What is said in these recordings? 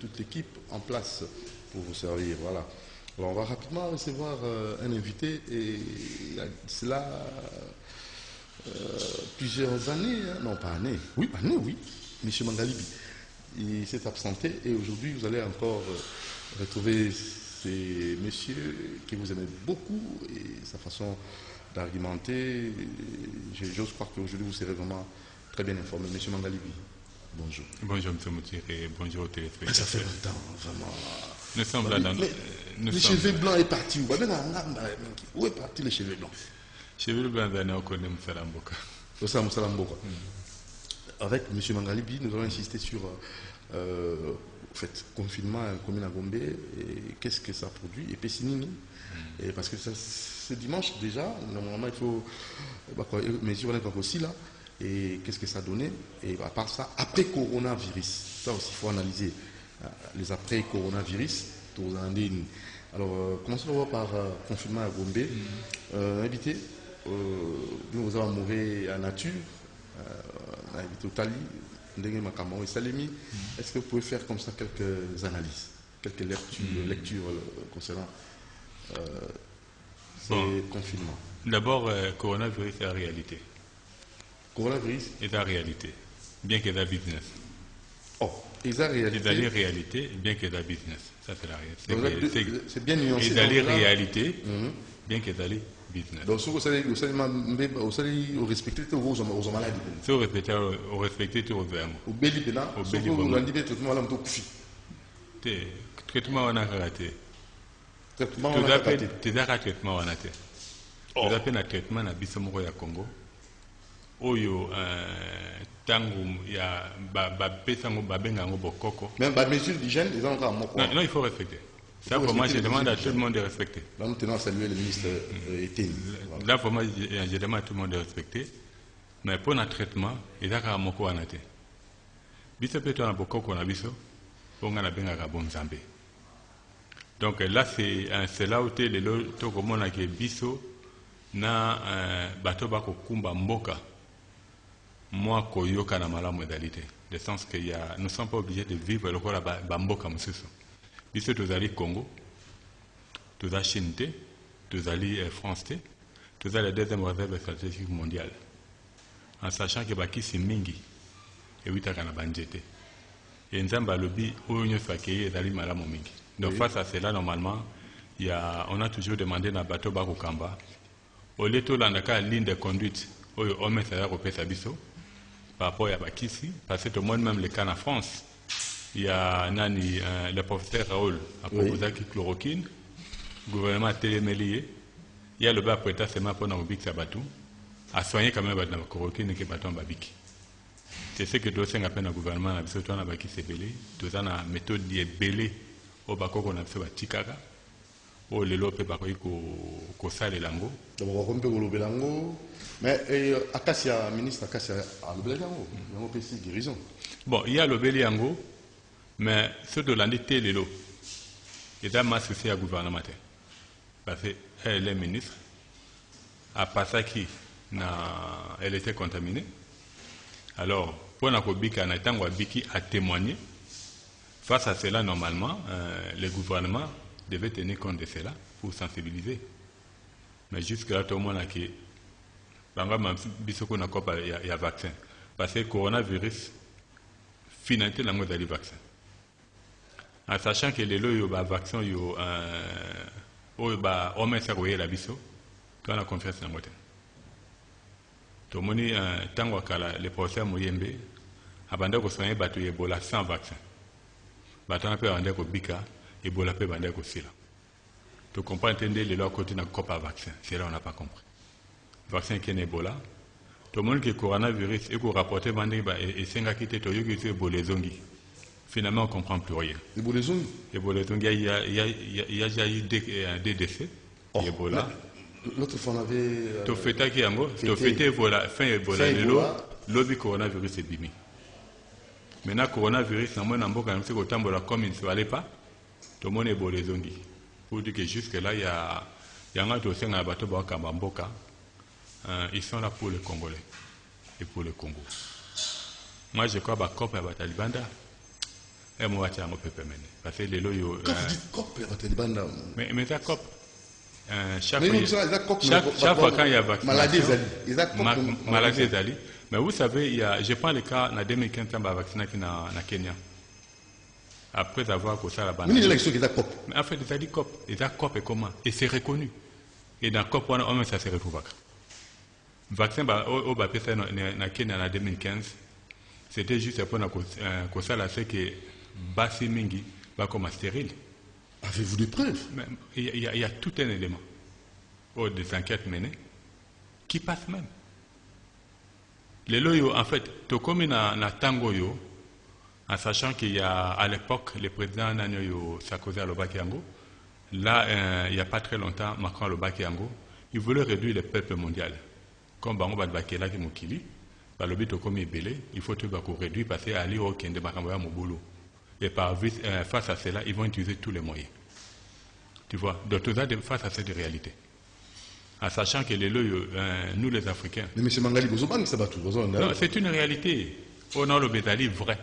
toute l'équipe en place pour vous servir. Voilà. Alors on va rapidement recevoir un invité et cela plusieurs années, hein, non pas années, oui, M. Mangalibi. Il s'est absenté et aujourd'hui vous allez encore retrouver ces messieurs que vous aimez beaucoup et sa façon d'argumenter. J'ose croire qu'aujourd'hui vous serez vraiment très bien informé. M. Mangalibi, bonjour. Bonjour M. Moutire et bonjour aux téléspectateurs. Ça fait longtemps, vraiment. Nous sommes là dans... Les cheveux blancs est parti où? Où est parti les cheveux blancs? Cheveux blancs, on connaît Moussala Mboka. Moussala Mboka. Avec M. Mangalibi, nous allons insister sur confinement à la commune à Gombe et qu'est-ce que ça produit et Pessinini. Et parce que c'est dimanche déjà, normalement il faut. Mais si on est aussi là, et qu'est-ce que ça a donné? Et à part ça, après coronavirus, ça aussi il faut analyser les après coronavirus. Alors, commençons par confinement à Gombe. Invité, nous allons mourir à nature. Invité au Tali, Ndenge Makamao et Salemi. Est-ce que vous pouvez faire comme ça quelques analyses, quelques lectures concernant ces confinements? D'abord, coronavirus est la réalité. Coronavirus est la réalité, bien qu'il y ait la business. Oh, est la réalité. C'est la réalité, bien qu'il y ait la business. Ça, c'est la réalité. C'est bien nuancé. Et la réalité, bien qu'il y ait la business. Donc, si vous allez respecter aux malades. Si vous respectez aux vermes. Au béli pénal, au béli pénal, traitement on a raté. Traitement on a raté. Traitement on a raté. Vous avez un traitement à Bissomoro ya Congo. Oyo tangu ya pesa ngo babenga ngo bokoko. Même ba mesure d'hygiène, ils ont encore moko. Non, il faut respecter. Ça pour moi je demande à tout le monde de respecter. Là nous tenons à saluer le ministre Etienne. Là pour moi je demande à tout le monde de respecter. Mais pour un traitement, il y a moko anate. Biso peto na bokoko na biso, onga na benga ka bonzambe. Donc là c'est là où les loto comme on a que biso na bato bako kumba mboka. Moi, koyoka na mala modalité, de sens que nous ne sommes pas obligés de vivre le corps à Bamboka Moussou. Puisque tu allais Congo, tu as Chine, tu allais France, tu as la deuxième réserve stratégique mondiale. En sachant que Baki c'est Mingi, et oui, tu as Banjete. Et Nzamba Lobby, où nous sommes accueillis, et Mala Mingi. Donc, face à cela, normalement, on a toujours demandé à bateau Bakokamba, au lieu de la ligne de conduite, où on met ça au Pesabiso. Par rapport à Bakissi, parce que tout le monde, même le cas en France, il y a le professeur Raoul à proposer qui chloroquine, le gouvernement télémélié, il y a le bas prêta seulement pour nous bic sabatou, à soigner quand même la chloroquine et que baton babiki. C'est ce que doit faire appel au gouvernement, à surtout à Baki Sebele, tout ça la méthode qui est belée au Bako qu'on a fait à Chikara, au Lelo Pepakoi Kosale Lango. Mais Akasia, ministre Akasia, a le Béliango, il y a guérison. Bon, il y a le Béliango, mais ceux de l'année Lélo, il y a masse aussi à gouvernement. Parce qu'elle est ministre, à Passaki, elle était contaminée. Alors, pour Nakobika, Biki a témoigné. Face à cela, normalement, le gouvernement devait tenir compte de cela pour sensibiliser. Mais jusque-là, tout le monde a qui. Il y a vaccin. Parce que le coronavirus, finalité, la mode du vaccin. En sachant que les lois, il y a vaccin, il y a la biso, tu as la confiance dans le monde. Tout le monde, tant que les professeurs Mouyembe, avant de soigner Ebola sans vaccin. Bateau peut vendre au Bika, Ebola peut vendre au Sila. Tu comprends, entendez, les lois continuent à couper vaccin. C'est là on n'a pas compris. Vaccin qui est Ebola. Tout le monde qui est coronavirus et qui rapporte et 5 qui était Ebola zongi. Finalement, on ne comprend plus rien. Ebola zongi. Ebola zongi, il y a déjà eu des décès. Ebola. L'autre fois, on avait. Tu fais qui yango? Tu fais Ebola, fin Ebola, le coronavirus est bimi. Maintenant, coronavirus, on a un peu comme il ne fallait pas. Tout le monde est Ebola zongi. Pour dire que jusque-là, il y a un dossier dans la bateau Kambamboka. Ils sont là pour les Congolais et pour le Congo. Moi, je crois que COP et Batalibanda, et moi tu as un peu mené parce que les loyaux quand vous dites cop Taliban mais ça cop chaque fois quand il y a vaccination maladie d'Ali mais vous savez je prends le cas en 2015 on va vacciner na Kenya après avoir causé la banane mais en fait ils ont dit cop et comment et c'est reconnu et dans cop on ça se retrouve vaccin au bapé na Kenya en 2015 c'était juste pour causer la fait que Bassi Mingi va comme stérile. Avez-vous des preuves? Il y a tout un élément des enquêtes menées qui passent même. Les loyaux, en fait, tout comme na Tango yo, en sachant qu'il y a à l'époque le président Nanyo Sarkozy à l'Obakiango, là il n'y a pas très longtemps Macron à l'Obakiango, il voulait réduire le peuple mondial. Comme Bango Badbakela qui Mokili, par le but comme il faut tout réduire parce qu'il y a l'Iro qui est de Makamboya Mobolo. Et face à cela, ils vont utiliser tous les moyens. Tu vois, donc face à cette réalité. En sachant que nous les Africains... Mais M. Mangali, non, c'est une réalité. On a le Bézali vrai.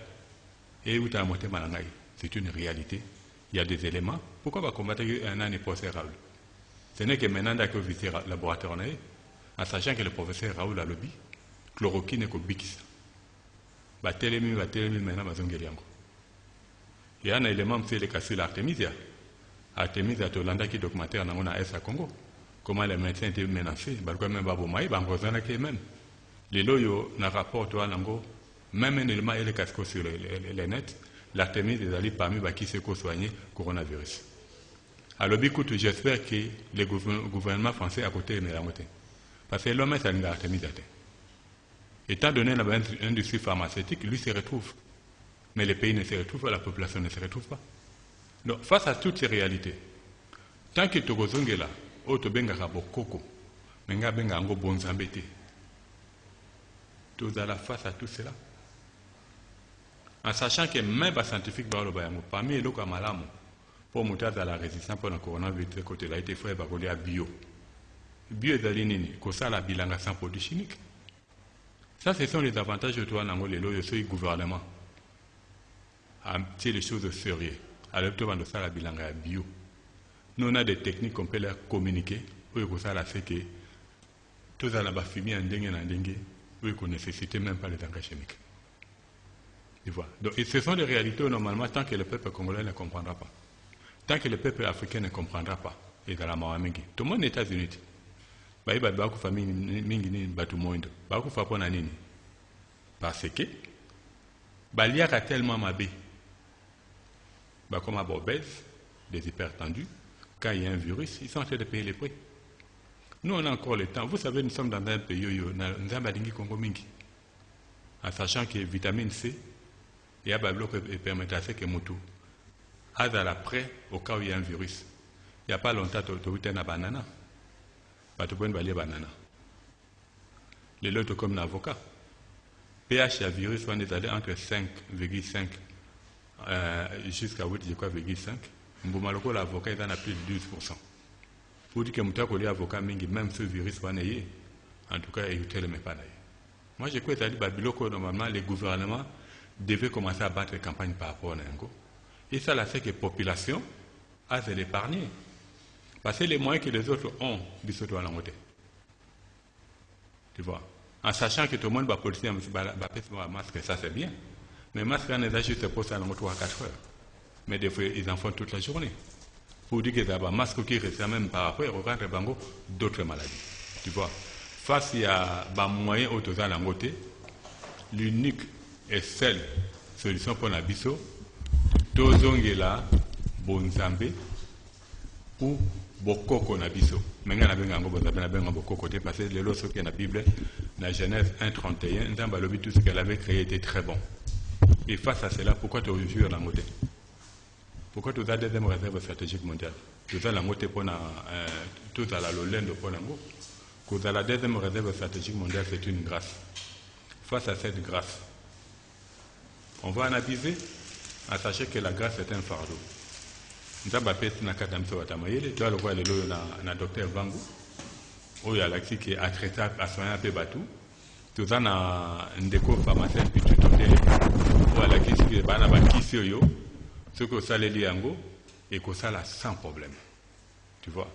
Et où tu as monté Malangaï. C'est une réalité. Il y a des éléments. Pourquoi on va combattre un an et procès Raoul? Ce n'est que maintenant qu'on visite le laboratoire en sachant que le professeur Raoul a lobby, chloroquine et Bix. Télémi maintenant, il y a un élément qui est le cas sur l'Artemisia. Artemisia, tu as qui documentaire dans le Congo. Comment les médecins étaient menacés. Même. Les loyaux, dans le rapport, même un élément est le casque sur les nets. L'Artemisia est allée parmi qui s'est soigné le coronavirus. Alors, j'espère que le gouvernement français à côté de la moitié. Parce que l'homme est un Artemisia. Étant donné l'industrie pharmaceutique, lui se retrouve. Mais les pays ne se retrouvent pas, la population ne se retrouve pas. Donc, face à toutes ces réalités, tant que tu es là, tu benga koko, menga benga ango bonzambete. Tu es là face à tout cela. En sachant que même les scientifiques, parmi les locaux malamu, pour monter à la résistance pour le coronavirus, côté là, il faut évaluer à bio. Bio est d'aller nini, que ça la bilanga sans produits chimiques. Ça, ce sont les avantages de toi dans les lois du gouvernement. C'est les choses sérieuses. Alors, tu vas nous faire la bilanga bio. Nous, on a des techniques qu'on peut leur communiquer. Ou que ça, c'est que tout ça, la fumée en dengue, ou qu'on ne nécessite même pas les engrais chimiques. Tu vois. Donc, ce sont des réalités normalement tant que le peuple congolais ne comprendra pas. Tant que le peuple africain ne comprendra pas. Et dans la Mohamingi. Tout le monde est aux États-Unis. Il y a beaucoup de familles qui sont parce que il y a tellement mabé comme à obèses, des hypertendus, quand il y a un virus, ils sont en train de payer les prix. Nous, on a encore le temps. Vous savez, nous sommes dans un pays où nous avons Congo Mingi. En sachant que vitamine C, il y a un bloc qui permet à ce que Moutou a après, au cas où il y a un virus. Il n'y a pas longtemps, tu as un banana. Tu peux balayer banana. Les lots comme l'avocat. pH à virus, on est allé entre 5,5 jusqu'à 8,5. Mbomaloko, l'avocat, il en a plus de 12%. Pour dire que Moutako, l'avocat, même ce virus, en tout cas, il ne le met pas d'ailleurs. Moi, je crois que normalement, les gouvernements devaient commencer à battre les campagnes par rapport à Nengo. Et ça, là, c'est que la population a de l'épargner. Parce que les moyens que les autres ont, ils sont dans la moitié. Tu vois. En sachant que tout le monde va policier, va masque, ça c'est bien. Mais masque, on est juste pour ça dans 3 à 4 heures. Mais des fois, ils en font toute la journée. Pour dire que y a un masque qui reste même par rapport au d'autres maladies. Tu vois. Face à un moyen autour de la moitié, l'unique et seule solution pour la biso, Tozongela, Bonzambe, ou Bokoko na biso. Menga na benga ngo bonzambe na benga Bokoko te parce que les lois qui na Bible, la Genèse 1:31, Nzamba lobi tout ce qu'elle avait créé était très bon. Et face à cela, pourquoi tu jures la moté? Pourquoi tu as la deuxième réserve stratégique mondiale? Tu as la moté pour tout à la lolendo pour nango. Que la deuxième réserve stratégique mondiale, c'est une grâce. Face à cette grâce, on va analyser à sachez que la grâce est un fardeau. Nous avons fait un cas de tu vas le voir le docteur Vangu, où il y a l'accès qui est à traiter, à soigner un peu bateau. Tu as un déco pharmacien, puis tu te dis, où il y a l'accès qui est à la Ce que ça les liango et que ça là sans problème. Tu vois.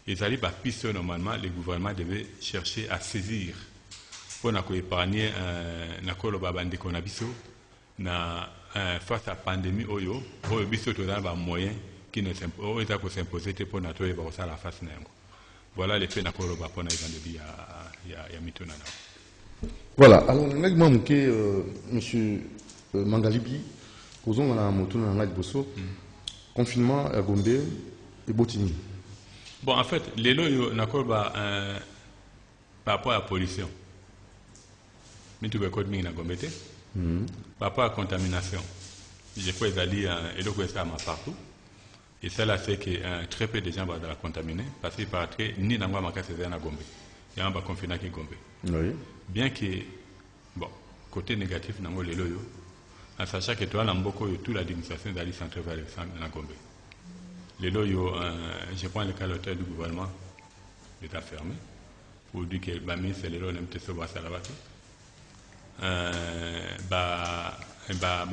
Et ça dit par piste normalement le gouvernement devait chercher à saisir pour épargner na koloba bande qu'on a biso na face à la pandémie oyo biso to dans ba moyen qui ne s'imposer pour notre et ça la face nango. Voilà les faits na koloba pour na il y a mitona. Voilà, alors nous avons monsieur Mangalibi, posons la moto dans la bosso, confinement à Gombe et Botini. Bon, en fait, les lois n'accordent pas par rapport à la pollution. Mais tu peux code na Gombe par rapport à la contamination. Je peux aller et donc ça partout. Et cela c'est que très peu de gens vont la contaminer parce qu'il paraît que ni dans ma casse à Gombe. Il y a un confinement qui est Gombe. Oui. Bien que, bon, côté négatif, dans les loyaux, en sachant que toi, dans beaucoup, toute l'administration d'aller centrer vers la Gombe. Les loyaux, je prends le cas de l'hôtel du gouvernement, l'État fermé, pour dire que le ministre les loyaux n'aiment pas se voir ça là-bas.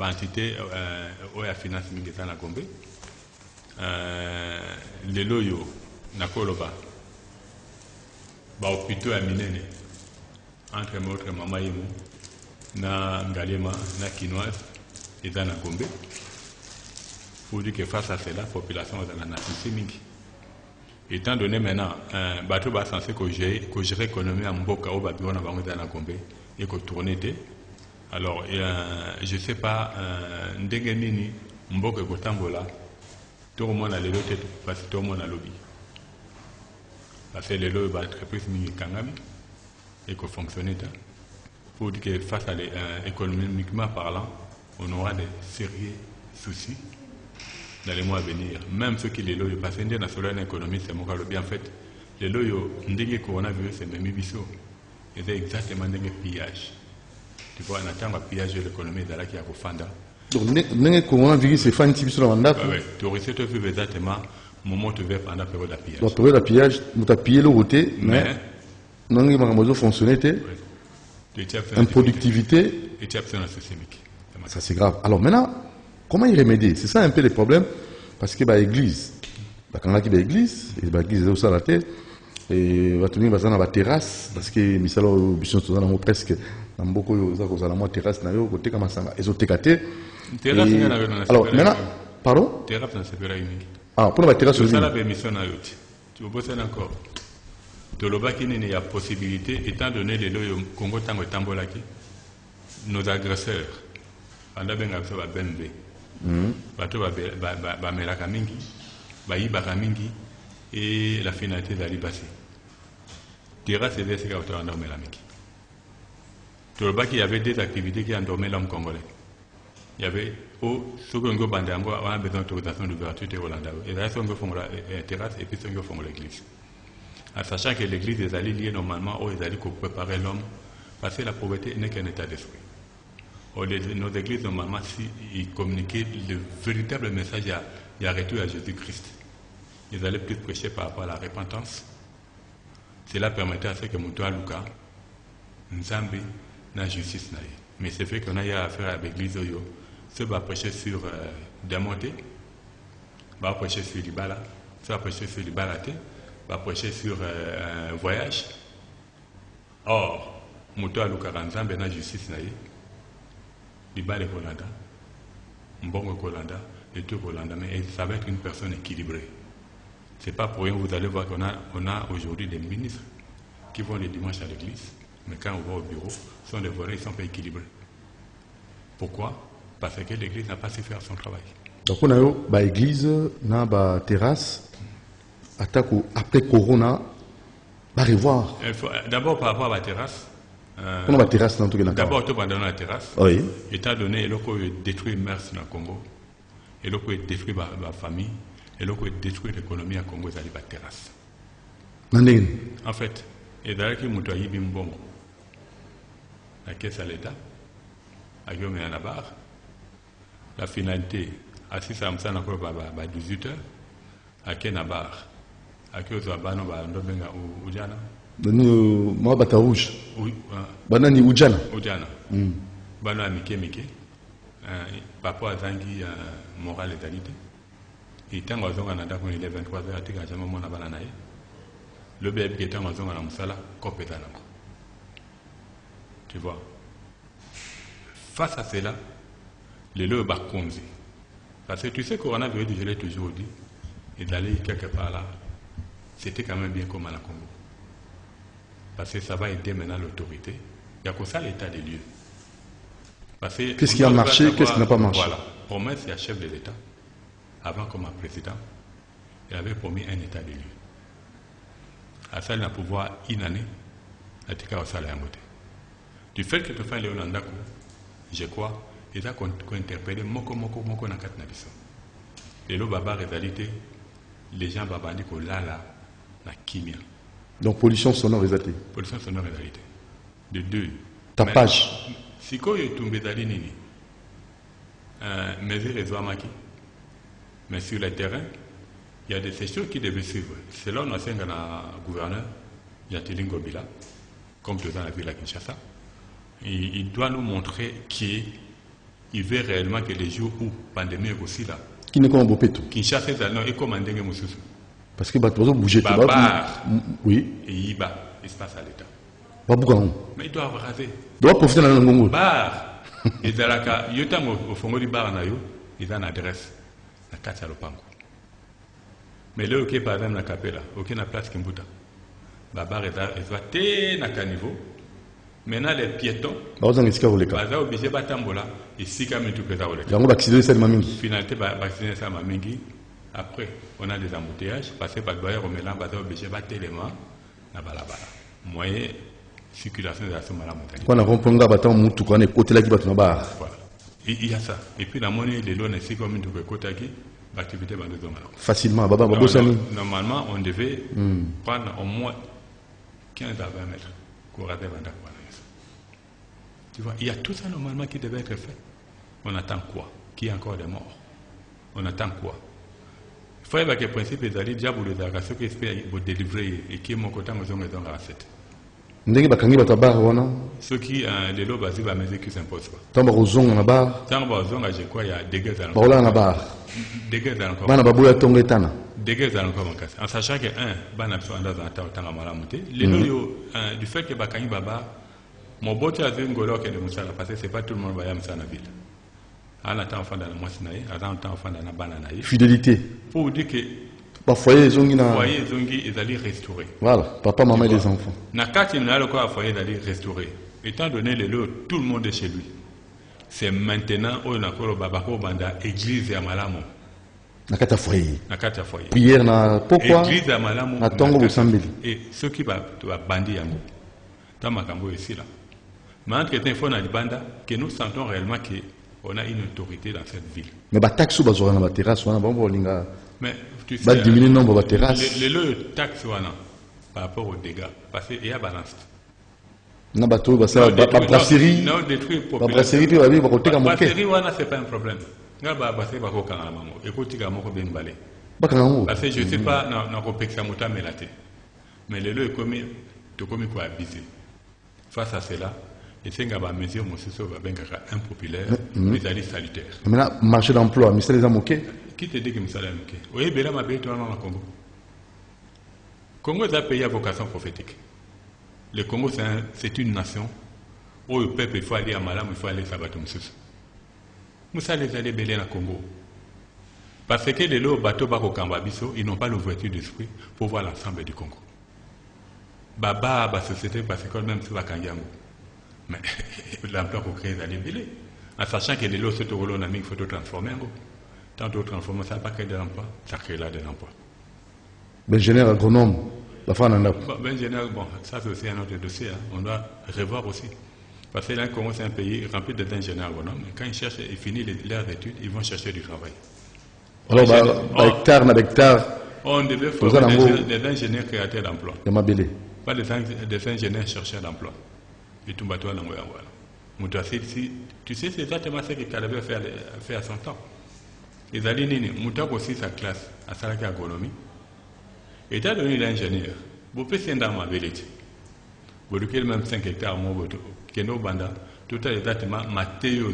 Entité, où la finance est dans la Gombe. Les loyaux, dans Koloba, hôpitaux à Minene. Entre autres mama yemu na ngalema na quinoise et dans la Gombe pour dire que face à cela la population est en mingi. Étant donné maintenant bateau va censé que gérer l'économie en mboka au babylone dans la Gombe et que tourner alors je sais pas ndenge nini mboka ko tambola tout le monde a les têtes parce que tout le monde a lobby parce que les lobby entreprise mingi kangami et que fonctionner pour dire que face à économiquement parlant, on aura des sérieux soucis dans les mois à venir. Même ceux qui les loyaux, parce que dans la économie, c'est mon cas le bien fait. Les loyaux, le coronavirus, c'est même biso. Et c'est exactement le pillage. Tu vois, on attend un pillage de l'économie dans la qui a refanda. Donc, le coronavirus, c'est fan type sur le mandat. Oui, tu aurais été vu exactement le moment où tu veux pendant la période de pillage. La période de pillage, tu as pillé le côté, mais. Non, il m'a fonctionné. Improductivité. Ça, c'est grave. Alors maintenant, comment y remédier? C'est ça un peu le problème. Parce que l'église, quand on a l'église, l'église est aussi à la tête, et on va tenir dans la terrasse, parce que Misalo, presque, dans beaucoup de terrasse, dans côté comme ça, ils ont técaté. Alors maintenant, pardon? Ah, pour la terrasse, tu bosses encore. Il y a possibilité, étant donné les lois au Congo Tango Tambolaki, nos agresseurs, pendant que nous avons BMB, Bamelaka Mingi, Baïbaka Mingi, et la finalité d'Alibasi. Terrasse et des cigarettes endormés la Mingi. Il y avait des activités qui endormaient l'homme congolais. Il y avait, ce qu'on a besoin d'autorisation d'ouverture de Hollande. Et là, on a la terrasse et puis on a l'église. En sachant que l'église est allée liée normalement aux allées pour préparer l'homme, parce que la pauvreté n'est qu'un état d'esprit. Nos églises, normalement, ils communiquaient le véritable message de retour à Jésus-Christ. Ils allaient plus prêcher par rapport à la repentance. Cela permettait à ce que Moutoua Luka, Nzambi, na justice. Mais c'est fait qu'on a affaire avec l'église, ceux qui prêcher sur Damonté, va prêcher sur Libala, ceux qui prêcher sur Libalaté, va prêcher sur un voyage. Or, Moutoua Luka, Nzambi, na justice. Libala Kolanda, Mbongo Kolanda, et tout Kolanda, mais ça va être une personne équilibrée. Ce n'est pas pour rien, vous allez voir qu'on a aujourd'hui des ministres qui vont les dimanches à l'église, mais quand on va au bureau, sont des volets, ils ne sont pas équilibrés. Pourquoi? Parce que l'église n'a pas su faire son travail. Donc on a eu l'église, na ba terrasse, après Corona, va revoir. D'abord par rapport à la terrasse. On a la terrasse dans tout le monde. D'abord, tout pendant la terrasse. Oui. Étant donné qu'il détruit le mers dans le Congo, et qu'il détruit la famille, et qu'il détruit l'économie au Congo, c'est la terrasse. En fait, et d'ailleurs, il y a eu un bon. La caisse à l'État, à Guillaume et à la barre. La finalité, à 6 à 18 heures, à Kenabar, à Kyozabano, à Ndobenga ou Ujana. Moi, bata rouge. Banani Ujana. Ujana. Bano Mike Mike. papa azangi moral et qualité. Et tant qu'on a il est 23h, à tirer jamais mon abananaï. Le bébé qui est en zone à la moussala, copéta. Tu vois. Face à cela, les lois bakonzi. Parce que tu sais qu'on a vu, je l'ai toujours dit, et d'aller quelque part là, c'était quand même bien comme à la Congo. Parce que ça va aider maintenant l'autorité. Il y a que ça l'état des lieux. Qu'est-ce qui a marché, qu'est-ce qui n'a pas marché? Voilà. Promesse, il y a chef de l'État, avant comme un président, il avait promis un état des lieux. À ça, il a pouvoir une année, à tika au salaire moté. Du fait que tu fais le Nandako, je crois, ils ont interpellé moko na kat nabiso. Et le baba réalité, les gens babandi ko lala na kimia. Donc pollution sonore réalité. Pollution sonore réalité. De deux. Tapage. Si ko yo tombé dali nini. Mais sur le terrain, il y a des sessions qui devaient suivre. C'est là où on a un gouverneur, Yatiling Gobila, comme dans la ville à Kinshasa. Il doit nous montrer qu'il veut réellement que les jours où la pandémie est aussi là. Qui n'est pas un beau pétou. Kinshasa est comme un dengue moussous. Parce que les gens bougent. Oui. Et il bat, il se passe à l'État. Mais ils doivent raser. Ils doivent profiter de la langue. Bar. Et dans la cas, il y a au fond du bar, ils ont une adresse. La carte à l'opango. Mais là, ok, par exemple, la capella, aucune place qui m'bouta. Babar est à niveau. Maintenant, les piétons, ils sont obligés de batambola. Ici, quand même, tout que ça va le finalité, vacciner ça, mamingi. Après, on a des embouteillages. Passer par le bailleur au mélange, ils sont obligés de battre les mains. Na balabala. Moyen circulation de la Somalia montagne. Quand on a compris que bâtiment moutou, quand on est côté là qui va tomber. Voilà. Il y a ça. Et puis la monnaie, les lois, c'est comme une côté qui, l'activité va nous donner. Facilement, normalement, on devait prendre au moins 15 à 20 mètres pour rater Vanda. Tu vois, il y a tout ça normalement qui devait être fait. On attend quoi? Qui est encore des morts? On attend quoi? Il faut que le principe est d'aller déjà pour les agressions qui espèrent délivrer et qui est mon côté, nous avons dans la recette. Ceux qui les lots basés à mesure qui s'imposent pas. Tant que je crois il y a des gars en sachant que les lots du fait que Bakani Baba mon beau a vu parce que c'est pas tout le monde va y aller dans la ville. En attendant dans la moissinaï, en attendant dans la banane. Fidélité. Pour dire que foyer zongi ils allaient restaurer. Voilà, papa, maman et les enfants. Nakati n'a le quoi foyer d'aller restaurer. Étant donné les lots, tout le monde est chez lui. C'est maintenant où on a encore Babako Banda, église et Amalamo. Nakata foyer. Nakata foyer. Prière na pourquoi? Église et Amalamo. Na tongo bosambeli. Et ceux qui va bandi yango. Tamakambo ici là. Mais entre-temps, il faut na banda que nous sentons réellement qu'on a une autorité dans cette ville. Mais taxe bazora na terrasse wana bombo linga. Mais tu sais, diminuer le nombre de terrasses. Le taxe par rapport aux dégâts, parce qu'il y a balance. Na bateau, brasserie. Non, détruire brasserie, puis va côté comme brasserie, c'est pas un problème. Na brasserie va au Canada. Écoute, il y a mon bien balé. Parce que je ne sais pas, dans le pays, mais le lieu est comme quoi abuser. Face à cela, et c'est une mesure impopulaire, mais elle est salutaire. Maintenant, marché d'emploi, ministère des Amoké. Qui te dit que ministère des Amoké? Oui, mais là, ma pays, toi, dans le Congo. Le Congo est un pays à vocation prophétique. Le Congo, c'est une nation où le peuple, il faut aller à Malam, il faut aller à Sabatum Souss. Nous allons aller belé dans le Congo. Parce que les bateaux Bako Kambabiso, ils n'ont pas l'ouverture d'esprit pour voir l'ensemble du Congo. Baba, la société, parce que même si Bakanyango. Mais l'emploi pour créer les belé. En sachant que les lots, c'est au il faut tout transformer. Tant d'autres transformer, ça ne va pas créer de l'emploi, ça crée là de l'emploi. Ingénieur agronome, la fin en a. Ingénieur, bon, ça c'est aussi un autre dossier. Hein. On doit revoir aussi. Parce que là, le Congo, c'est un pays rempli d'ingénieurs agronomes. Quand ils cherchent et finissent leurs études, ils vont chercher du travail. Alors, hectare, on devait former des ingénieurs créateurs d'emploi. Pas des ingénieurs chercheurs d'emploi. Et tout le monde tu sais, c'est exactement ce que Kalabé a fait à son temps. Les alliés, Moutak aussi sa classe à Salaka Agronomie. Et étant donné l'ingénieur, vous pouvez s'en dans ma vérité. Vous avez même 5 hectares, qui est nos bandas, tout à l'heure, Mathéo,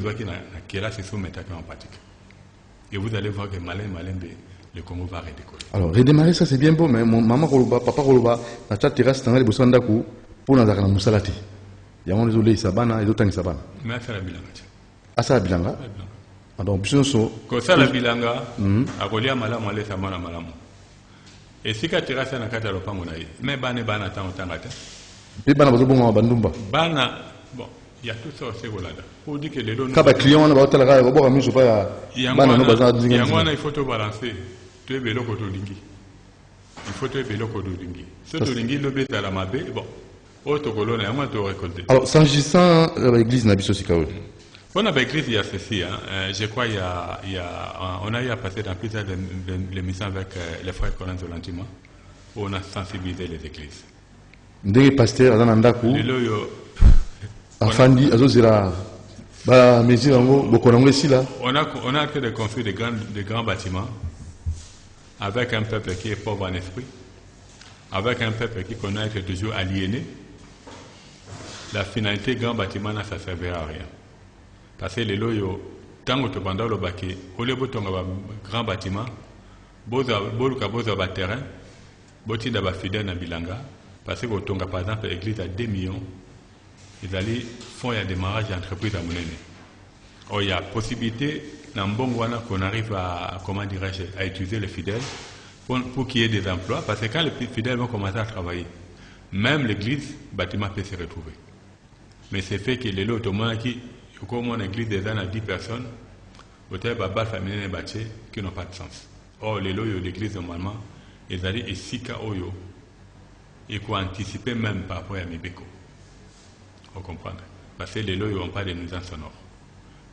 qui est là, c'est soumettre en pratique. Et vous allez voir que le Congo va redécoller. Alors, redémarrer, ça c'est bien beau, mais maman Koloba, papa Koloba, la chat terrasse, t'en as les besoins d'akou pour nous avoir la moussalati. Il y a un désolé, Sabana et d'autres Sabana. Mais à la bilanga. À ça, Bilanga. Donc, puis on quand ça, la bilanga, à Golia Malam, on laisse à Malam. Et si la terrasse est en Catalopa, mais Bana tant autant. Et Bana, bon, Bandumba. Bana, bon, il y a tout ça aussi, voilà. Pour dire que les dons. Quand les clients, on va au téléphone, on va voir, je pas. Il y a un il faut te balancer. Tu es vélo côté Lingi. Il faut te vélo côté Lingi. Ce que Lingi, le bête à la mabé, bon. Autre colonne, à moi, tu récolter. Alors, s'agissant de l'église Nabiso Sikaoui. On a l'église, il y a ceci. Je crois on a eu à passer dans plusieurs émissions avec les frères Colin Zolantima où on a sensibilisé les églises. Des pasteurs, dans Andakou. Afandi, Azozira. Bah, mais si on ici là. On a fait des construire de grands bâtiments avec un peuple qui est pauvre en esprit, avec un peuple qui connaît être toujours aliéné. La finalité grand bâtiment, ça ne servira à rien. Parce que les loyaux, tant que tu as le baquet, au lieu de grand bâtiment, beau terrain, beau fidèle dans Bilanga, parce que tu as par exemple l'église à 2 millions, ils allaient faire un démarrage d'entreprise à Mounene. Or, il y a possibilité, dans Mbongwana, qu'on arrive à, comment dirais-je, à utiliser les fidèles pour qu'il y ait des emplois, parce que quand les fidèles vont commencer à travailler, même l'église, le bâtiment peut se retrouver. Mais c'est fait que les lots ottomans qui, comme une église des ans à 10 personnes, hôtel babal féminin bâti qui n'ont pas de sens. Or, les lots de l'église, normalement, ils allaient et sika oyo, et qu'on anticiper même par rapport à Mibeko. Vous comprenez? Parce que les lots n'ont pas de nuisances sonores.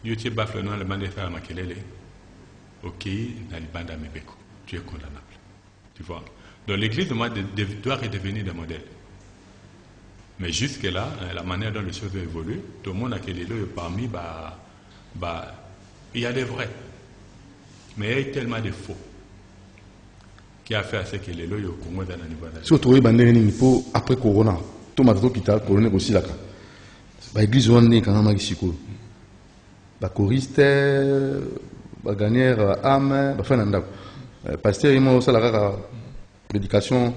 Yotier bafle non le mandé faire makelele, ok, dans le bande à Mibeko. Tu es condamnable. Tu vois? Donc l'église doit redevenir des modèles. Mais jusque-là, la manière dont les choses évoluent, tout le monde a que les lois parmi, il y a des vrais. Mais il y a tellement de faux qui a fait à ce que les lois au Congo dans le niveau de la. Si vous trouvez pour après Corona, tout le monde qui a Corona aussi là. L'église on est quand même ici. Choriste, gagnère âme, pasteur il m'a aussi la prédication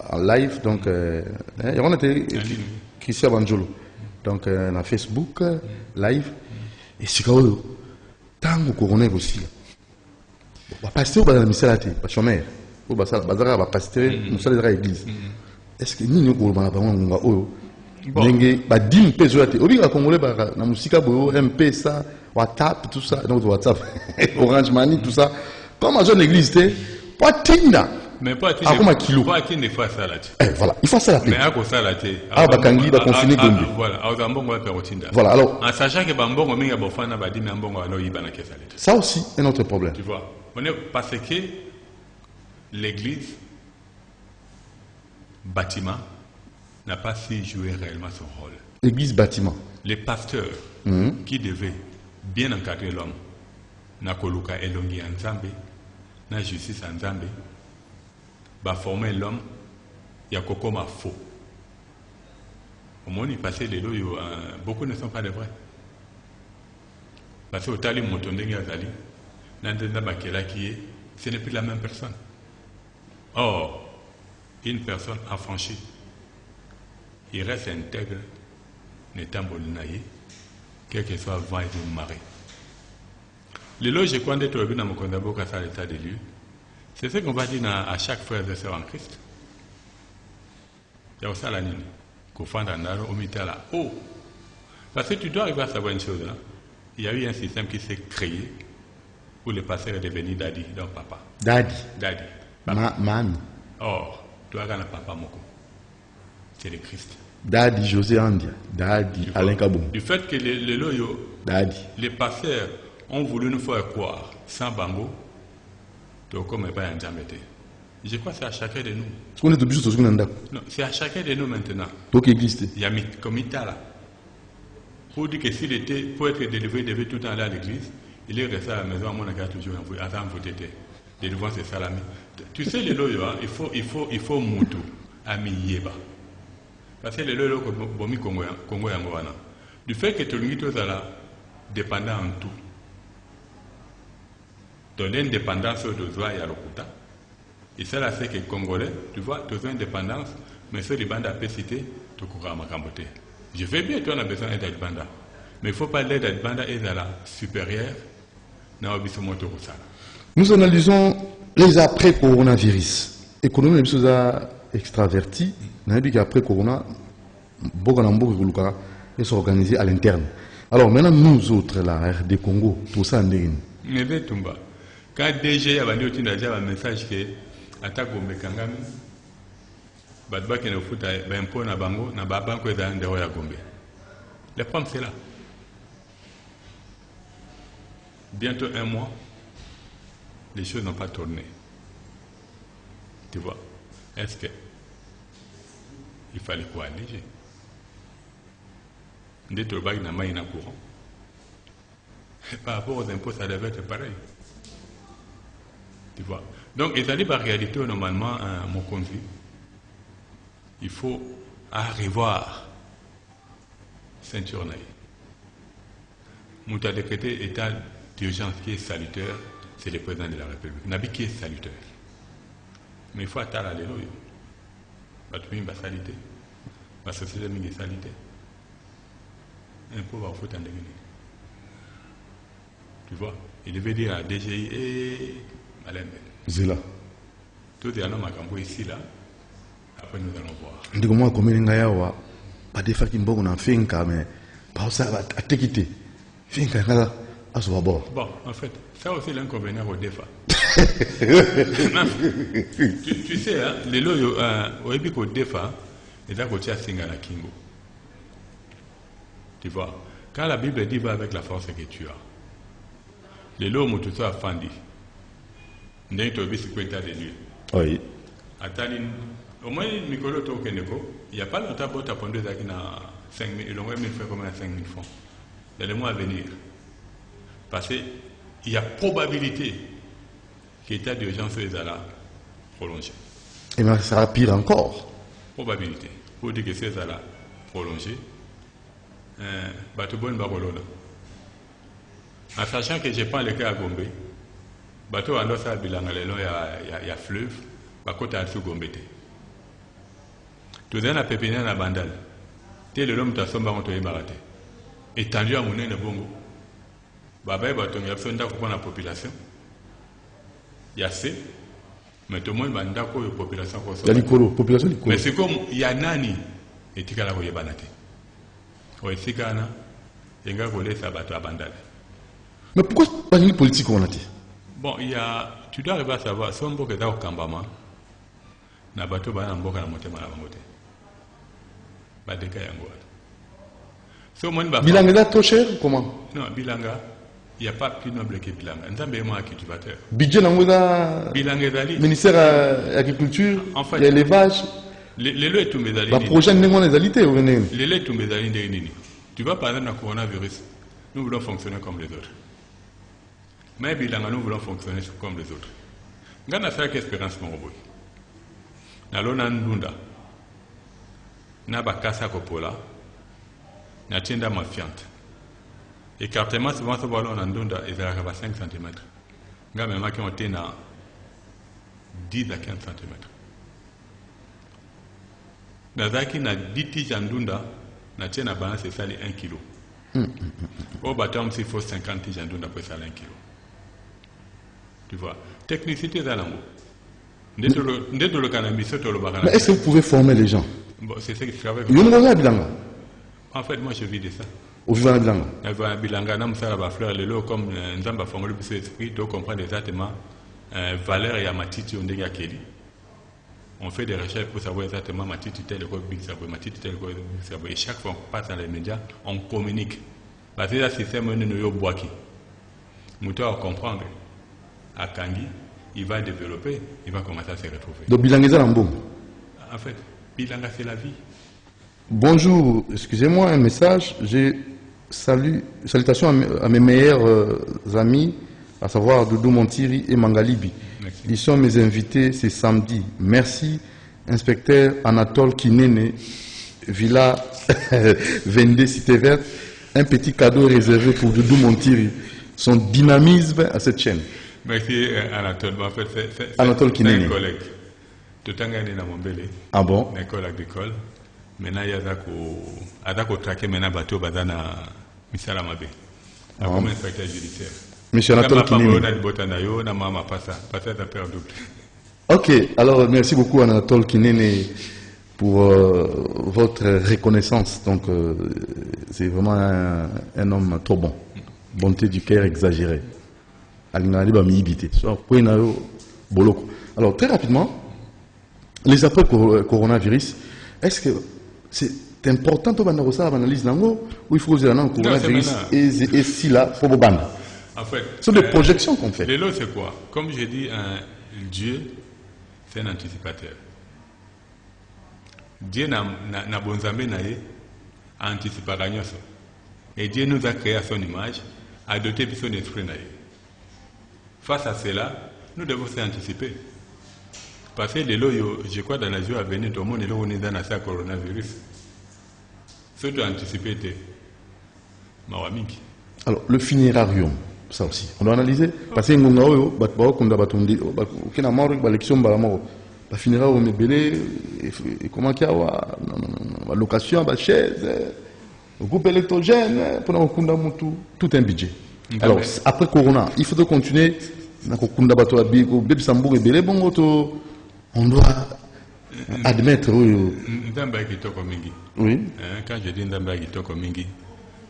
en live, donc on était Christian Banjolo, donc na Facebook live et c'est quand tant que Corona aussi. Pasteur va dans la missalate, pas chômeur, ou bazar va pasteur, nous sommes dans l'église. Est-ce que ni nous Corona va on Nenge ba 10 pesos ate obi ka congolais ba na musika boyo MP ça WhatsApp tout ça donc WhatsApp Orange Money tout ça comme dans l'église té pas tinda mais pas tinda pas tinda fois ça là voilà il faut ça là mais à quoi ça là té ba kangi ba confiner Gombe voilà au zambongo va faire tinda voilà alors en sachant que bambongo minga bofana ba di mbongo alors il bana kesa là ça aussi un autre problème tu vois on est parce que l'église bâtiment n'a pas su jouer réellement son rôle. L'église bâtiment. Les pasteurs qui devaient bien encadrer l'homme, na koluka elongi en Zambé, na justice en Zambé, va former l'homme, il y a kokoma faux. Au moins, il passait les lois, beaucoup ne sont pas des vrais. Parce que au tali motondengi azali, nandenda bakela qui est, ce n'est plus la même personne. Or, une personne affranchie, il reste intègre, n'étant bolinaï, quel que soit vent et marée. Les loges, quand on est dans mon condamné à l'état des lieux, c'est ce qu'on va dire à chaque frère et sœur en Christ. Il y a aussi la ligne, qu'on fait dans l'art, au milieu là. Oh! Parce que tu dois arriver à savoir une chose, là. Il y a eu un système qui s'est créé où le pasteur est devenu daddy, donc papa. Daddy. Daddy. Mami. Or, tu as un papa moko. C'est le Christ. Daddy José Andia, Daddy Alain Kabou. Du fait que les pasteurs ont voulu nous faire croire sans bango, comme pas un jamais. Je crois que c'est à chacun de nous. Non, c'est à chacun de nous maintenant. Donc existe. Il y a comme là. Pour dire que s'il était, pour être délivré, il devait tout le temps aller à l'église. Il est resté à la maison, à mon avis, toujours en voté. Les devants, c'est salami. Tu sais, les loyaux, il faut moutou, ami yeba. Parce que les loyaux, bomi Congo yangoana. Du fait que tout le monde est dépendant en tout. Donc l'indépendance de Zoa et Alokuta. Et ça, là, c'est que les Congolais, tu vois, tu as une indépendance, mais ceux qui ont la cité, tu cours à ma cambote. Je veux bien, tu as besoin d'aide banda. Mais il ne faut pas l'aide banda et à la supérieure. Nous analysons les après-coronavirus. L'économie est extravertie. Nous avons dit qu'après corona, beaucoup de s'organiser à l'interne. Alors maintenant, nous autres, la RD Congo, tout ça en est. Mais quand DG a dit un message que attaque au Mekangami, Badba qui ne fout un peu na bango, na babanko et un déroya Gombe. Le problème c'est là. Bientôt un mois, les choses n'ont pas tourné. Tu vois, est-ce qu'il fallait quoi alléger? Dès que le bac n'a pas eu un courant. Par rapport aux impôts, ça devait être pareil. Tu vois. Donc, il s'agit par réalité, normalement, mon conflit. Il faut revoir ceinture naïve. Nous avons décrété état d'urgence qui est salutaire, c'est le président de la République. Nabi qui est salutaire. Mais il faut attendre les lois. Parce que la salité. La société est salité. Un peu va foutre en devenir. Tu vois, il devait dire à DGI et Malem. Zéla. Tout est un homme à Cambo ici, là. Après, nous allons voir. Je dis que je suis pas des fois qui me ont fait un cas, mais pas ça va te quitter. Bon, en fait, ça aussi l'inconvénient au défa. Tu sais, hein, les lois au épique au défa, et là, tu as Singala Kingo. Tu vois, quand la Bible dit va avec la force que tu as, les lois où tu sois fandi, n'est pas obligé de état de nuit. Oui. Au moins, Mikolo Tokeneko, il n'y a pas longtemps pour t'apprendre à 5 000, il aurait mis fait comme 5 000 francs. Dans les mois à venir. Parce qu'il y a probabilité que l'état d'urgence soit prolongé. Et bien, ça sera pire encore. Probabilité. Pour dire que c'est prolongé, Batobon Barolola. En sachant que je prends le cas à Gombe, Bato Andosa Bilangalelo, il y a fleuve, Bakota Atsu Gombe. Tout le monde a pépinière à Bandal. Tel l'homme t'a sombre en toye baraté. Étendu à mon nez de bongo. Baba Baton, il y a besoin d'avoir la population. Il y a assez. Mais tout le monde va d'accord la population. Il y a l'icolo, population l'icolo. Mais c'est comme il y a Nani et Tikala Roye Banate. Oui, c'est Ghana. Il y a un gars qui a Bandal. Mais pourquoi pas une politique on a dit? Bon, il y a. Tu dois arriver à savoir, si on veut que tu aies un Kambama, na bato ba na mboka na motema na bangote. Ba deka yango. So mon ba Bilanga est trop cher comment? Non, Bilanga, il n'y a pas plus noble que Bilanga. Nzambe est moi cultivateur. Budget nangoza Bilanga dali. Ministère de l'agriculture, en fait, l'élevage. Les lois tout mes alliés. La prochaine n'est pas les ou venez. Les lois tout mes alliés. Tu vas parler d'un coronavirus. Nous voulons fonctionner comme les autres. Mais Bilanga, nous voulons fonctionner comme les autres. Gana faire qu'espérance mon robot. Nalona ndunda na bakasa kopola na tienda mafiante écartement souvent ce ballon ndunda est à 5 cm nga même qui ont été na 10 à 15 cm nazaki na 10 tija ndunda na tienda balance c'est ça les 1 kg au bâton s'il faut 50 tija ndunda pour ça 1 kg tu vois technicité dans l'angle. Mais est-ce que vous pouvez former les gens? Bon, c'est ce que je travaille. En fait, moi je vis de ça. Au vivant à Bilanga. À Bilanga, nous sommes fleur les lots comme nous avons formé le esprit, donc comprendre exactement valeur et matiti on déga keli. On fait des recherches pour savoir exactement matiti tel quoi big savoir matiti tel quoi savoir et chaque fois qu'on passe dans les médias, on communique. Parce que le système nous yo boaki. Nous devons comprendre à Kangi. Il va développer, il va commencer à se retrouver. Donc Bilanga est en bon. En fait, Bilanga c'est la vie. Bonjour, excusez-moi un message. J'ai salutations à mes meilleurs amis, à savoir Doudou Montiri et Mangalibi. Merci. Ils sont mes invités, c'est samedi. Merci, inspecteur Anatole Kinene, Villa 22 Cité Verte. un petit cadeau réservé pour Doudou Montiri, son dynamisme à cette chaîne. Merci Anatole. En fait, c'est Anatole Kinene. un collègue. Tout le temps, il est Mombele. Ah bon? Une école agricole. Maintenant, il y a un traqué maintenant bateau badana misala mabe. A comme inspecteur judiciaire. Monsieur Anatole Kinene. Ok, alors merci beaucoup Anatole Kinene pour votre reconnaissance. Donc c'est vraiment un homme trop bon. Bonté du cœur exagérée. Alors très rapidement, les après coronavirus, est-ce que c'est important pour l'analyse ou il faut que le coronavirus et si là, il faut le ban? En fait, ce sont des projections qu'on fait. L'élo, c'est quoi? Comme j'ai dit, Dieu, c'est un anticipateur. Dieu n'a bon zambe a anticipé. Et Dieu nous a créé à son image, a doté de son esprit. Face à cela, nous devons s'anticiper. Parce que l'élo, je crois, dans la journée à venir, tout le monde est dans ce coronavirus. Surtout anticiper, alors, le funérarium, ça aussi, on doit analyser. Parce que nous avons la funérarium est belé, comment qu'il y a la location, la chaise, le groupe électrogène, tout un budget. Alors, après Corona, il faut continuer. On doit admettre. Oui. Quand je dis Ndamba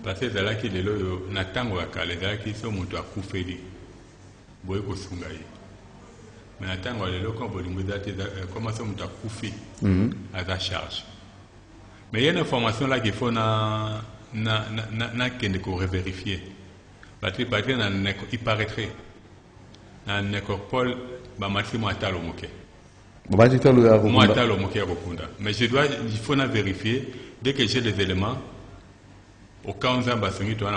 parce que là qui est là, n'attend pas les gars qui sont montés à Koufeli. Boy Kosungaï. Mais n'attend pas les locaux pour les commencer à Koufi à ta charge. Mais il y a une information là qu'il faut na vérifier. Parce que il paraîtrait dans le nécropole, Maximo Atalo Moké. Mais il faut vérifier dès que j'ai des éléments. Au cas où on a un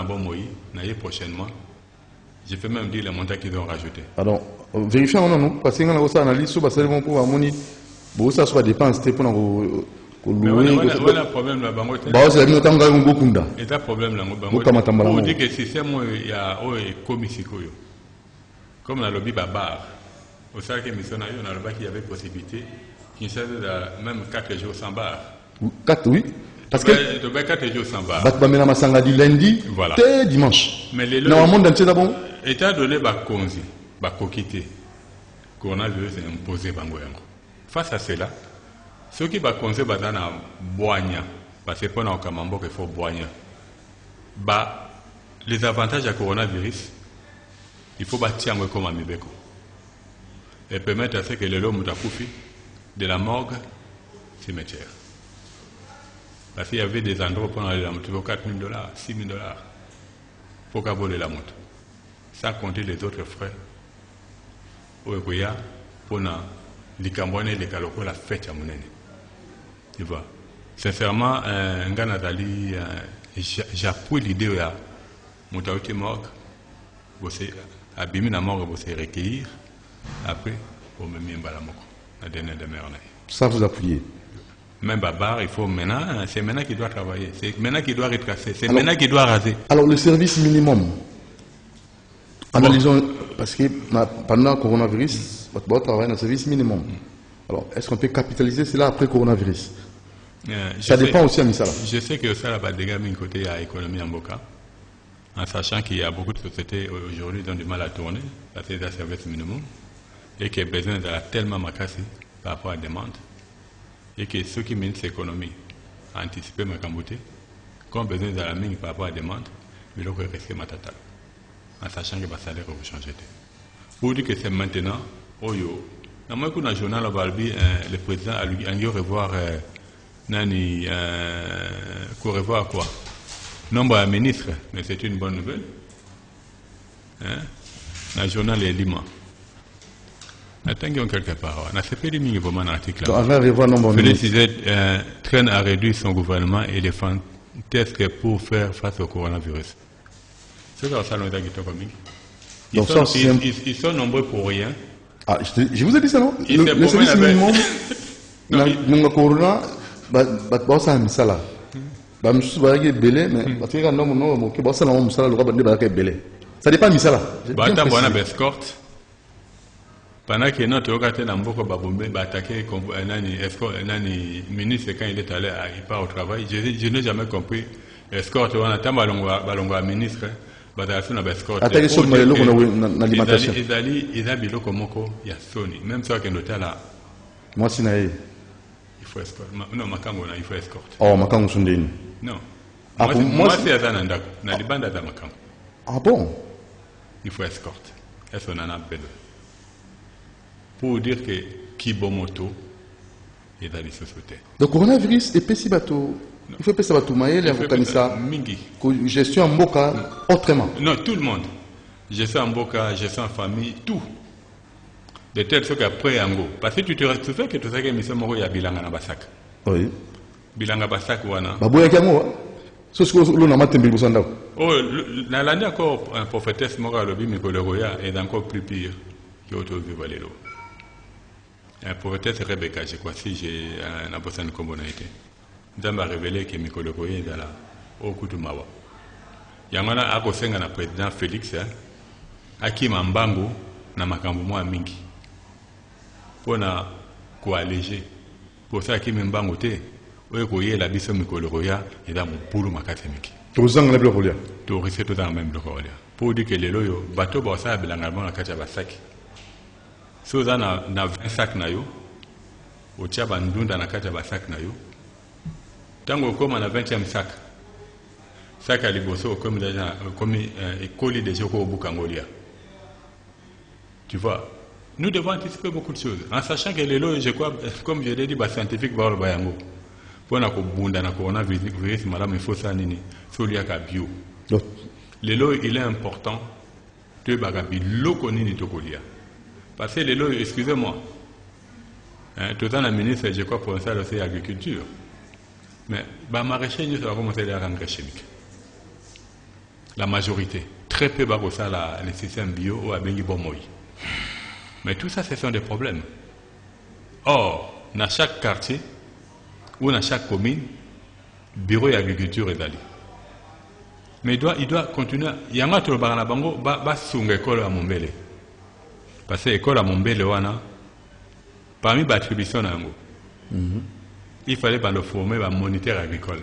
bon moyen, prochainement, je peux même dire les montants qu'ils ont rajoutés. Alors, vérifions non, parce que nous avons analyse sur le bon pour amoni, bon ça soit dépense pour nous louer. On a un problème là, c'est la minute on go kunda. Et un problème là, on dit que le système il y a commission comme la lobby babar. Au sein que mission on a le bac qui avait possibilité qu'il s'agisse de même 4 jours sans bar. 4 oui. Parce que lundi, voilà. Dimanche. Mais les bon. État donné Bakonzi, Bakokité, coronavirus est imposé Bangoyango. Face à cela, ceux qui Bakonzi Badana Boigna, parce que pour nous, il faut Boigna. Les avantages du coronavirus, il faut bâtir comme Amibeko. Et permettre à ce que les hommes de la morgue cimetière. Parce qu'il y avait des endroits pour aller la moto, $4 000, $6 000. Pour qu'à voler la moto. Sans compter les autres frais. Pour les Cambouanais, les Calocos, la fête à mon année. Tu vois. Sincèrement, un gars Nathalie, j'appuie l'idée de la moto morgue. Vous abîmer la morgue, vous recueillir. Après, vous me mettre la moko. La dernière demeure. Ça vous appuyez. Même Babar, il faut maintenant, c'est maintenant qu'il doit travailler, c'est maintenant qu'il doit retracer, c'est maintenant qu'il doit raser. Alors le service minimum, analysons, parce que pendant le coronavirus, on doit travailler dans le service minimum. Alors est-ce qu'on peut capitaliser cela après le coronavirus? Ça dépend aussi à Misala. Je sais que ça va dégager un côté à l'économie en Boka, en sachant qu'il y a beaucoup de sociétés aujourd'hui qui ont du mal à tourner, parce que c'est un service minimum, et qu'il y a besoin de tellement macasser par rapport à la demande. Et que ceux qui mènent cette économie anticipent ma cambouté, quand besoin de la mine par rapport à la demande, mais là, il faut rester matata. En sachant que le salaire va changer. Pour dire que c'est maintenant, dans le journal, le président a dit revoir quoi? Nombre de ministres, mais c'est une bonne nouvelle. Dans le journal est Lima. Attendons quelque part. On a fait des vraiment un article. Félicité traîne à réduire son gouvernement éléphantesque pour faire face au coronavirus. C'est ça le ils sont nombreux pour rien. Ah, je vous ai dit ça, non? Le service minimum, le corona, ça là. Bah, je suis belé, mais parce que non, non, que ça, non, ça, le roi de belé. Ça dépend de ça là. Bah, t'as bonne escorte. Pendant que notre regardé dans beaucoup babombe, bah attaqué comme un ministre quand il est allé, il part au travail. Je n'ai jamais compris escorte. On attend balonga ministre, bah t'as fait une escorte. Attaqué sur le lot qu'on a l'alimentation. Il a bilo comme quoi il y a Sony. Même ça qu'on notait là. Moi si naïe. Il faut escorte. Non, makango il faut escorte. Oh makango sundeni. Non. Moi c'est Azananda. Na libanda da makango. Ah bon? Il faut escorte. Est-ce qu'on en a besoin? Pour dire que Kibomoto est dans les sociétés. Le coronavirus est pessi bateau. Il faut pessi bateau maïe, les avocats mingi. Gestion en boca autrement. Non, tout le monde. Gestion en boca, gestion en famille, tout. De telle sorte qu'après Ango. Parce que tu te souviens que tout ça que M. Moro y a bilanga na basak. Oui. Bilanga basak wana. Baboya Kango. C'est ce que l'on a maté Bilbosanda. Oh, l'année encore, un prophétesse Mora Lobi Mikologoya est encore plus pire que Otovi Valero. Un prophétesse Rebecca, je crois, si j'ai un abossan de combonalité. Nous m'a révélé que Mikologoya est là, au Kutumawa. Yamana Akosenga na président Félix, Aki Mambango, na makambo mwa mingi. Pour na ko alléger. Pour ça Aki Mambango te. Oui, que la biso Mikologoya est dans mon boulot makatemiki. Tout le monde est bloqué. Tout risque tout dans même bloqué. Pour dire que les loyaux, bateau bossa bilangalement la kacha basaki. Si on a 20 sacs na yo, au tchaba ndunda na kacha basak na yo. Tango comme on a 20e sac. Sac à liboso comme déjà comme colis des joko au Bukangolia. Tu vois, nous devons anticiper beaucoup de choses en sachant que les loyaux, je crois, comme je l'ai dit, scientifique va au bayango. Pour na ko bunda na coronavirus madame il faut ça nini solia ka bio le lot il est important de bagabi loko nini tokolia parce que le lot excusez-moi tout dans la ministre je crois pour ça c'est agriculture mais ba maraîcher nous va commencer à engrais chimique la majorité très peu ba ça les systèmes bio ou abengi bomoy mais tout ça ce sont des problèmes. Or dans chaque quartier ou dans chaque commune, bureau d'agriculture est allé. Mais il doit continuer. Il y a un truc à Bango, il école à Mombele. Parce que l'école à Mombele, parmi les attributions, il fallait le former un moniteur agricole.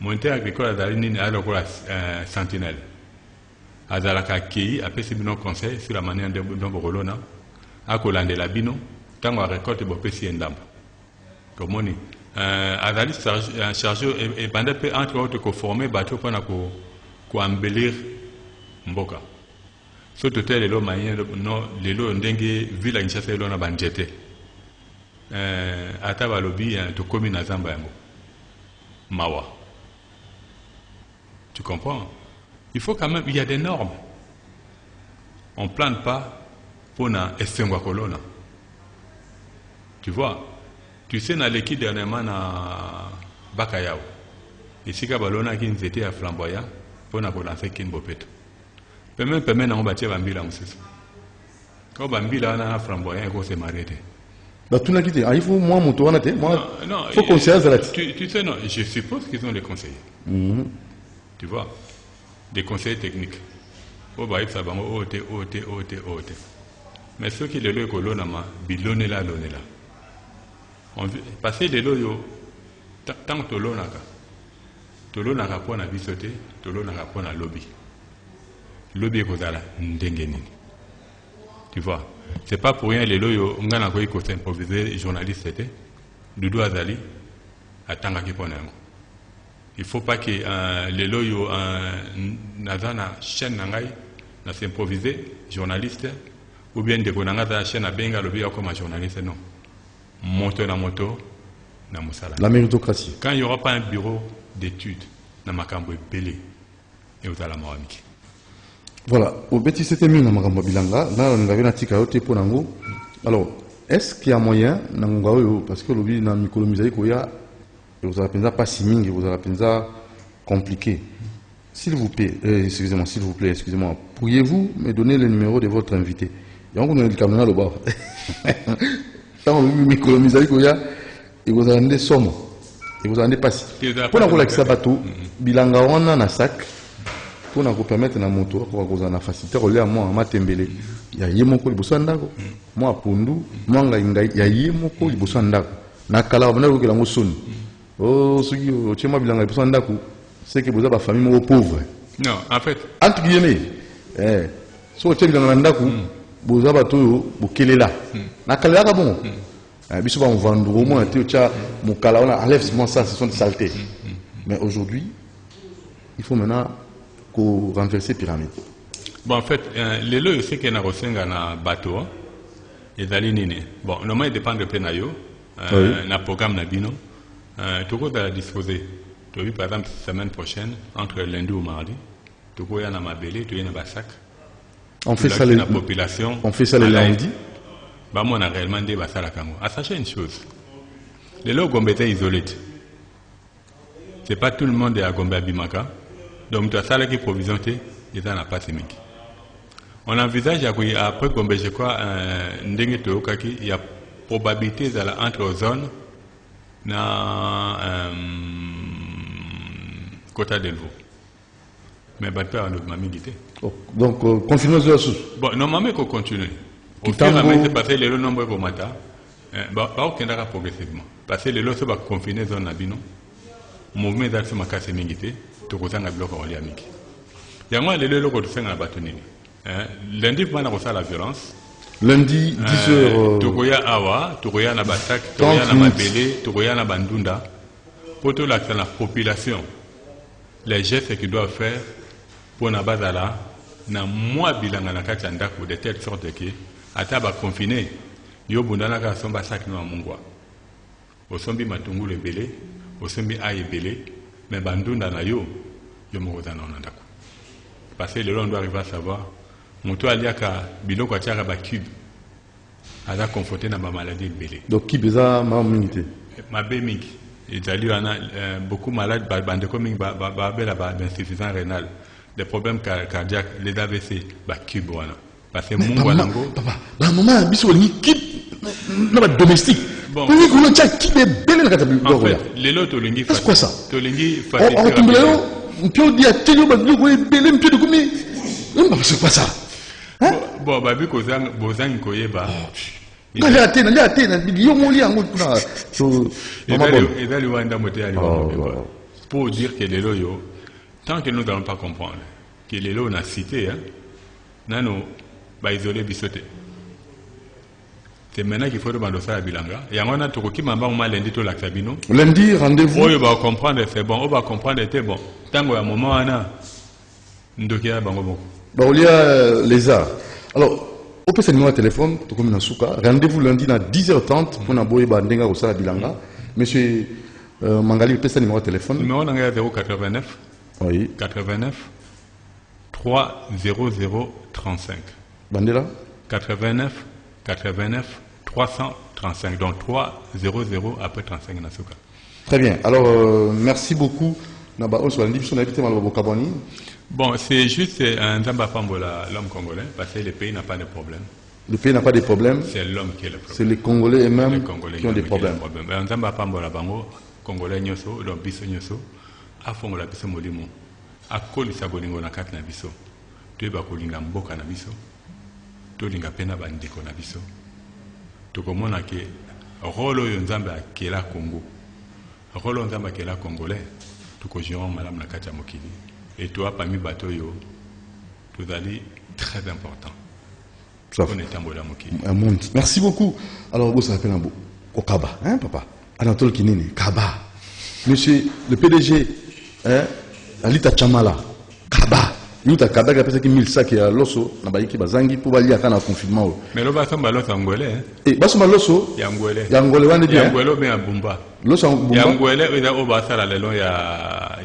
Moniteur agricole, il y a un sentinelle. Il y a un conseil sur la manière dont on va faire la bino, tant qu'on récolte, on peut s'y endammer. Comme Azali chargé et pendant peu entre autres qu'on formé bateau pour embellir Mboka. Surtout les lots maïens, les lots n'dengue ville à Kinshasa les lots na banjete. Ataba lobby to commune à Zamba Mawa. Tu comprends? Il faut quand même, il y a des normes. On ne plante pas pour na esengwa kolona. Tu vois? Tu sais, dans l'équipe dernièrement, à Bakayao, ici, Kabalona qui nous était à Flamboyant, pour nous lancer Kin Bopet. Même, on va tirer Bambila, monsieur. Quand Bambila, on a Flamboyant, il faut se marier. Bah, tout n'a quitté. Il faut, moi, mon tour, moi, il faut conseiller à la tu sais, non, je suppose qu'ils ont des conseillers. Tu vois, des conseillers techniques. Au baïb, ça va, OT. Mais ceux qui le le colonama, bilonné là. Parce que les loyaux, tant que tu l'as pour la bisoté, tu l'as pour la lobby. Lobby est ndengeni. Tu vois, c'est pas pour rien les loyaux, on a un côté improvisé, journaliste c'était, Doudou Azali, à Tangaki Ponango. Il ne faut pas que les loyaux, dans la chaîne Nangai, n'a s'improvisé, journaliste, ou bien des bonangas chaîne à Benga, lobby comme journaliste, non. Moto na moto na musala. La méritocratie. Quand il n'y aura pas un bureau d'études, na makambo belé et vous allez mawamiki. Voilà, au bêtis c'était mis na makambo bilanga, là on avait la tika ote pour nango. Alors, est-ce qu'il y a moyen nango parce que l'obi na mikolomisaï koya vous allez pas si mingi, vous allez compliqué. S'il vous plaît, excusez-moi, pourriez-vous me donner le numéro de votre invité? Il y a un le caméra là-bas. Quand on a mis micro-misaï, il vous a des sommes. et vous en êtes passé. Pour nous laisser bateau, bilanga wana na sac, pour nous permettre na moto pour vous en faciliter relais à moi en matembele. Ya yemoko liboso ndako, moi pondu, moi ngai ya yemoko liboso ndako. Na kala bana ko lango soni. Oh soki o chema bilanga liboso ndako, c'est que vous avez famille mo pauvre. Non, en fait, entre guillemets, so chema bilanga ndako, vous avez bateau bokelela. Na kala ka bon. Biso on vendre au moins tu as mon kala on enlève seulement ça, ce sont des saletés. Mais aujourd'hui, il faut maintenant qu'on renverser pyramide. Bon, en fait, les lois aussi qu'il y a un bateau, et d'aller bon, normalement, il dépend de Penayo, un programme Nabino, tout le monde va disposer. Tu as vu, par exemple, la semaine prochaine, entre lundi ou mardi, tout le monde a ma belle, tout le monde a sac. On fait ça la population. On fait ça le lundi. Bah, moi, on a réellement des bassins à Kango. À sachez une chose, les lois Gombe étaient isolés. Ce n'est pas tout le monde est à Gombe à Bimaka. Donc, tu as ça là qui est provisionné, et ça n'a pas de mec. On envisage après Gombe, je crois, il y a probabilité entre zones dans Côte d'Elvo. Mais pas de mamie guité. Donc, confirmez la source. Bon, normalement, il faut continuer. Au fur et à mesure, passer les nombres de matin, pas aucun dara progressivement. Passer les lots, va confiner zone Nabino. Mouvement d'art, ma casse mingité, tout le temps, bloc en liamik. Il y a moi les lots que tu fais dans la bâtonnière. Lundi, on a la violence. Lundi, 10h. Togoya Awa, Togoya Nabatak, Togoya Nababele, Togoya Nabandunda. Pour toute la population, les gestes qu'ils doivent faire pour Nabazala, na moi bilanga na kachandako de telle sorte que, à taba confiné, yo bundana ka somba sac no mungwa. Osombi matungu le belé, osombi aye belé, mais bandunda na yo mokozana onandako. Parce que le long doit arriver à savoir, mon toit aliaka biloko atiaka ba cube, a confronté na ba maladie belé. Donc qui beza ma minité. Ma bémik, et beaucoup malades bande comme ba insuffisance rénale. Des problèmes cardiaques, les AVC, bah cube voilà. Parce que mon guanango. Papa, la maman biso ni kit na domestique. Bon. Oui, qu'on tient qui est belle la catabu. En fait, les lots tolingi. C'est quoi ça? Tolingi facile. On tombe là, on peut dire télé ba nous ko belle un peu de combien? Non, c'est quoi ça? Bon, bah vu que bozang koyeba. Nali atena yo moli yango kuna. Et là le wanda moté ali. Pour dire que les lots yo tant que nous n'allons pas comprendre que les lots on a cité, nous va isoler bisoté. C'est maintenant qu'il faut demander ça à Bilanga. Et on a tout qui m'a lundi tout l'actabino. Lundi, rendez-vous. On va comprendre, c'est bon. On va comprendre, c'est bon. Tant qu'à un moment, on a ndokia bango. Bah, il y a les arts. Alors, on peut se numéro de téléphone, tout comme dans Souka. Rendez-vous lundi à 10h30 pour Naboye Bandenga au Sala Bilanga. Monsieur Mangali, peut se numéro de téléphone. Numéro 089. Oui. 89 30035. Bandela 89 335. Donc 300 après 35 Nasuka. Très bien. Alors, merci beaucoup. Bon, c'est juste un Zamba Pambola, l'homme congolais, parce que le pays n'a pas de problème. Le pays n'a pas de problème. C'est l'homme qui est le problème. C'est les Congolais eux-mêmes qui ont des problèmes. Un Zamba Pambola Bango, Congolais Nyoso, donc Biso Nyoso. Afongola biso molimo akolisa bolingo na kati na biso toyeba kolinga mboka na biso tolinga pena bandeko na biso tokomona ke rolo oyo nzambe akela Congo rolo nzambe akela Congolais tokojiwa malamu na kati ya mokili et toi parmi bato yo tozali très important on est tambola mokili. Merci beaucoup. Alors vous s'appelle un beau Kokaba, hein papa Anatole Kinene Kaba. Monsieur le PDG, Alita Chamala, Kaba. Nous avons Kaba qui a fait 1000 sacs à l'osso, na baiki bazangi pour aller à un confinement. Mais le basson balos angolais. Et basson baloso. Yangolais. Yangolais on est bien. Yangolais bien Bumba. L'osso Bumba. Yangolais il a au bassin là le long il y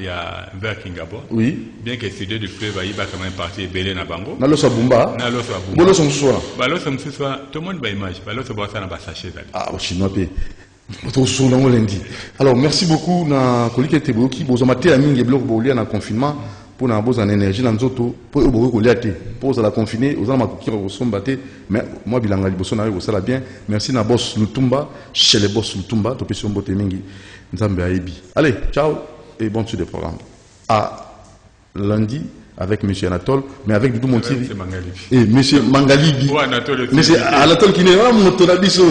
a vers Kingabo. Oui. Bien que studio du fleuve il va quand même partir belé na bango. Na l'osso Bumba. Na l'osso Bumba. Baloso msoa. Baloso msoa tout le monde ba image. Baloso bassin na ba sachet là. Ah au chinois pe. Alors merci beaucoup na kolike teboki bozomate ya mingi blok bolia na confinement pour avoir en énergie dans auto pour beaucoup liaté pour la confiner aux gens qui sont battés mais moi bilanga liboso na ça la bien merci na boss Lutumba chez les boss Lutumba to pesi mbote mingi nzambe aibi allez ciao et bon suite de programme à lundi avec monsieur Anatole mais avec Doudou Montiri et monsieur Mangalibi monsieur Anatole qui n'est pas mon tonabiso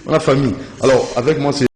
on a famille alors avec moi c'est